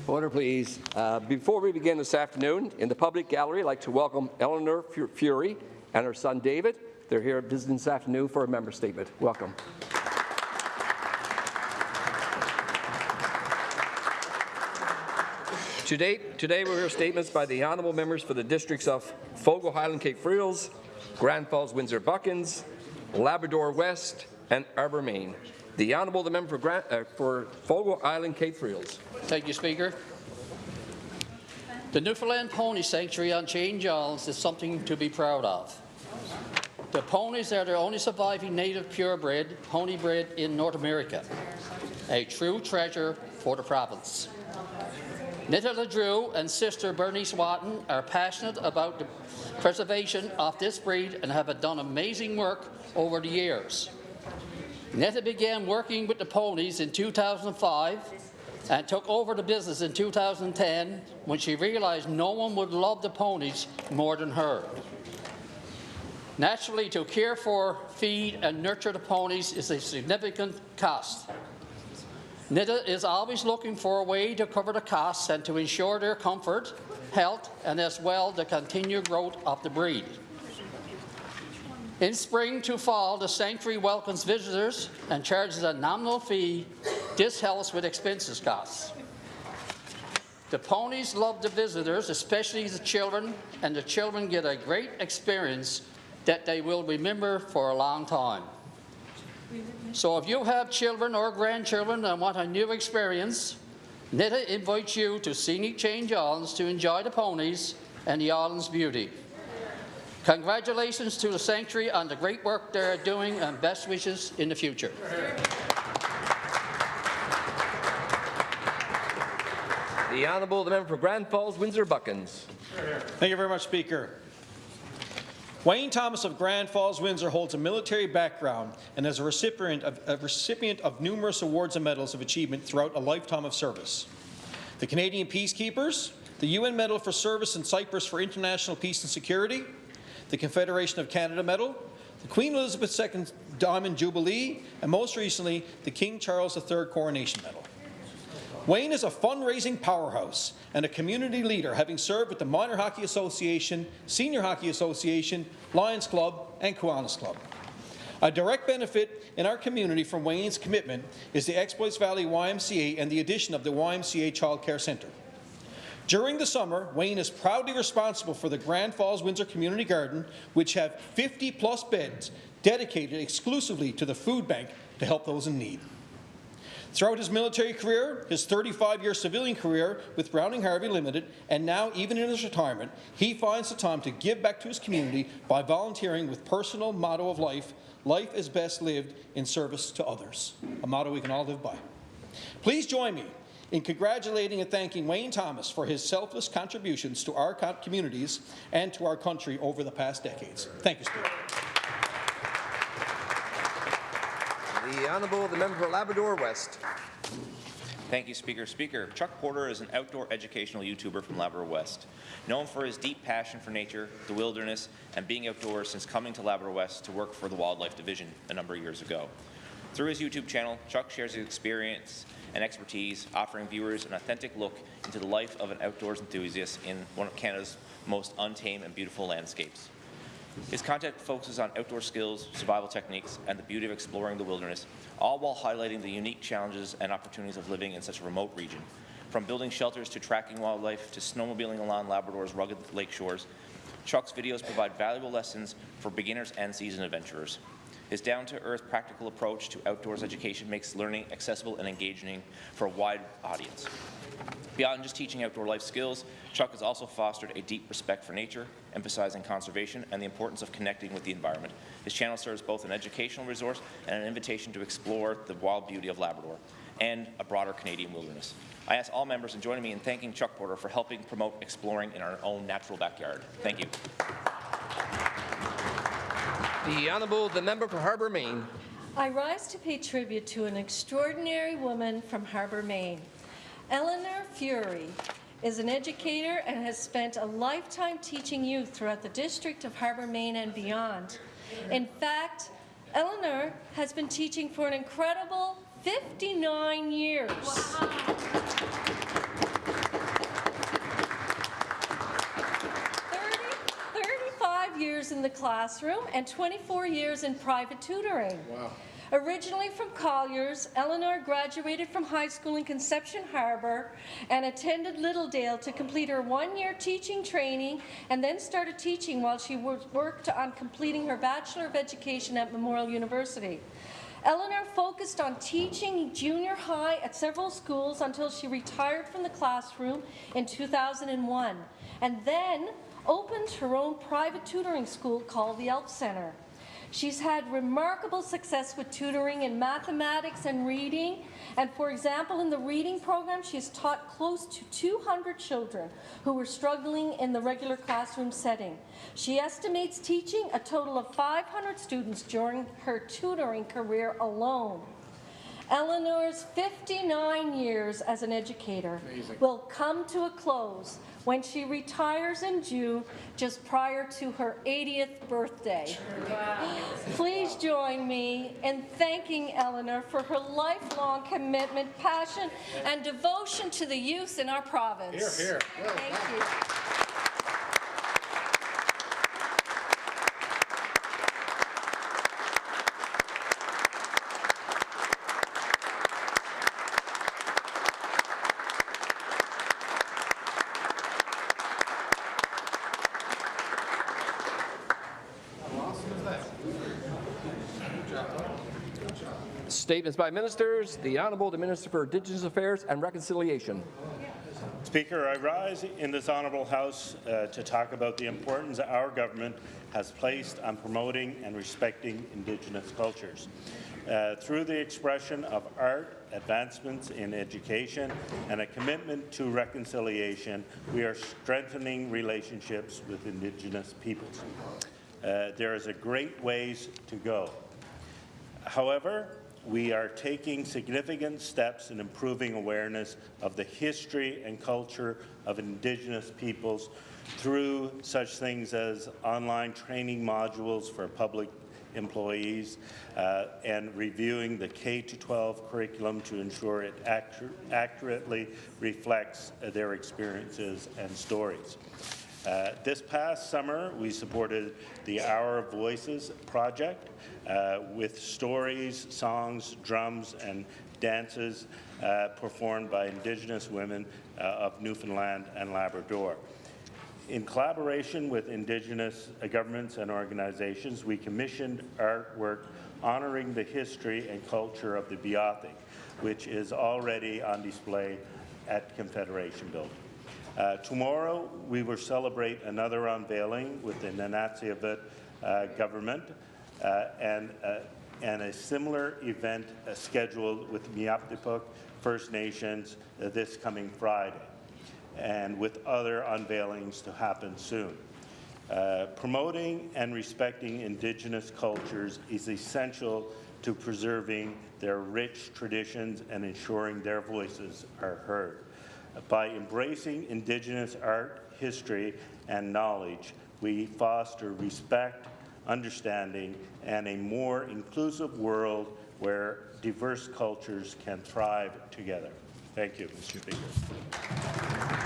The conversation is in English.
Order, please. Before we begin this afternoon, in the public gallery, I'd like to welcome Eleanor Furey and her son David. They're here visiting this afternoon for a member statement. Welcome. Today we'll hear statements by the honourable members for the districts of Fogo-Highland Cape Friels, Grand Falls Windsor Buckens, Labrador West, and Harbour Main. The honourable member for Fogo-Highland Cape Friels. Thank you, Speaker. The Newfoundland Pony Sanctuary on St. John's is something to be proud of. The ponies are the only surviving native purebred pony bred in North America, a true treasure for the province. Nita LeDrew and sister Bernice Watton are passionate about the preservation of this breed and have done amazing work over the years. Nita began working with the ponies in 2005 and took over the business in 2010 when she realized no one would love the ponies more than her. Naturally, to care for, feed and nurture the ponies is a significant cost. Nita is always looking for a way to cover the costs and to ensure their comfort, health, and as well the continued growth of the breed. In spring to fall, the sanctuary welcomes visitors and charges a nominal fee. This helps with expenses costs. The ponies love the visitors, especially the children, and the children get a great experience that they will remember for a long time. So if you have children or grandchildren and want a new experience, Nita invites you to scenic St. John's to enjoy the ponies and the island's beauty. Congratulations to the Sanctuary on the great work they are doing and best wishes in the future. The Honourable Member for Grand Falls Windsor Buckens. Thank you very much, Speaker. Wayne Thomas of Grand Falls, Windsor holds a military background and is a recipient of numerous awards and medals of achievement throughout a lifetime of service. The Canadian Peacekeepers, the UN Medal for Service in Cyprus for International Peace and Security, the Confederation of Canada Medal, the Queen Elizabeth II Diamond Jubilee, and most recently, the King Charles III Coronation Medal. Wayne is a fundraising powerhouse and a community leader, having served with the Minor Hockey Association, Senior Hockey Association, Lions Club, and Kiwanis Club. A direct benefit in our community from Wayne's commitment is the Exploits Valley YMCA and the addition of the YMCA Child Care Centre. During the summer, Wayne is proudly responsible for the Grand Falls Windsor Community Garden, which have 50-plus beds dedicated exclusively to the food bank to help those in need. Throughout his military career, his 35-year civilian career with Browning Harvey Limited, and now even in his retirement, he finds the time to give back to his community by volunteering with personal motto of life, life is best lived in service to others, a motto we can all live by. Please join me in congratulating and thanking Wayne Thomas for his selfless contributions to our communities and to our country over the past decades. Thank you, Speaker. The Honourable Member for Labrador West. Thank you, Speaker. Chuck Porter is an outdoor educational YouTuber from Labrador West, known for his deep passion for nature, the wilderness, and being outdoors since coming to Labrador West to work for the Wildlife Division a number of years ago. Through his YouTube channel, Chuck shares his experience and expertise, offering viewers an authentic look into the life of an outdoors enthusiast in one of Canada's most untamed and beautiful landscapes. His content focuses on outdoor skills, survival techniques, and the beauty of exploring the wilderness, all while highlighting the unique challenges and opportunities of living in such a remote region. From building shelters to tracking wildlife to snowmobiling along Labrador's rugged lake shores, Chuck's videos provide valuable lessons for beginners and seasoned adventurers. His down-to-earth practical approach to outdoors education makes learning accessible and engaging for a wide audience. Beyond just teaching outdoor life skills, Chuck has also fostered a deep respect for nature, emphasizing conservation and the importance of connecting with the environment. His channel serves both an educational resource and an invitation to explore the wild beauty of Labrador and a broader Canadian wilderness. I ask all members to join me in thanking Chuck Porter for helping promote exploring in our own natural backyard. Thank you. The Honourable Member for Harbour Main. I rise to pay tribute to an extraordinary woman from Harbour Main. Eleanor Furey is an educator and has spent a lifetime teaching youth throughout the district of Harbour Main and beyond. In fact, Eleanor has been teaching for an incredible 59 years. Wow. classroom and 24 years in private tutoring. Wow. Originally from Colliers, Eleanor graduated from high school in Conception Harbour and attended Littledale to complete her one-year teaching training and then started teaching while she worked on completing her Bachelor of Education at Memorial University. Eleanor focused on teaching junior high at several schools until she retired from the classroom in 2001 and then opened her own private tutoring school called the Elf Centre. She's had remarkable success with tutoring in mathematics and reading, and for example, in the reading program, she's taught close to 200 children who were struggling in the regular classroom setting. She estimates teaching a total of 500 students during her tutoring career alone. Eleanor's 59 years as an educator will come to a close when she retires in June, just prior to her 80th birthday. Wow. Please join me in thanking Eleanor for her lifelong commitment, passion, and devotion to the youth in our province. Hear, hear. Thank you. Statements by ministers. The Honourable, the Minister for Indigenous Affairs and Reconciliation. Speaker, I rise in this honourable House to talk about the importance our government has placed on promoting and respecting Indigenous cultures. Through the expression of art, advancements in education, and a commitment to reconciliation, we are strengthening relationships with Indigenous peoples. There is a great ways to go. However, we are taking significant steps in improving awareness of the history and culture of Indigenous peoples through such things as online training modules for public employees and reviewing the K-12 curriculum to ensure it accurately reflects their experiences and stories. This past summer, we supported the Hour of Voices project with stories, songs, drums, and dances performed by Indigenous women of Newfoundland and Labrador. In collaboration with Indigenous governments and organizations, we commissioned artwork honoring the history and culture of the Beothuk, which is already on display at Confederation Building. Tomorrow, we will celebrate another unveiling with the Nunatsiavut government and a similar event scheduled with Mi'kmaq First Nations this coming Friday, and with other unveilings to happen soon. Promoting and respecting Indigenous cultures is essential to preserving their rich traditions and ensuring their voices are heard. By embracing Indigenous art, history, and knowledge, we foster respect, understanding, and a more inclusive world where diverse cultures can thrive together. Thank you, Mr. Speaker.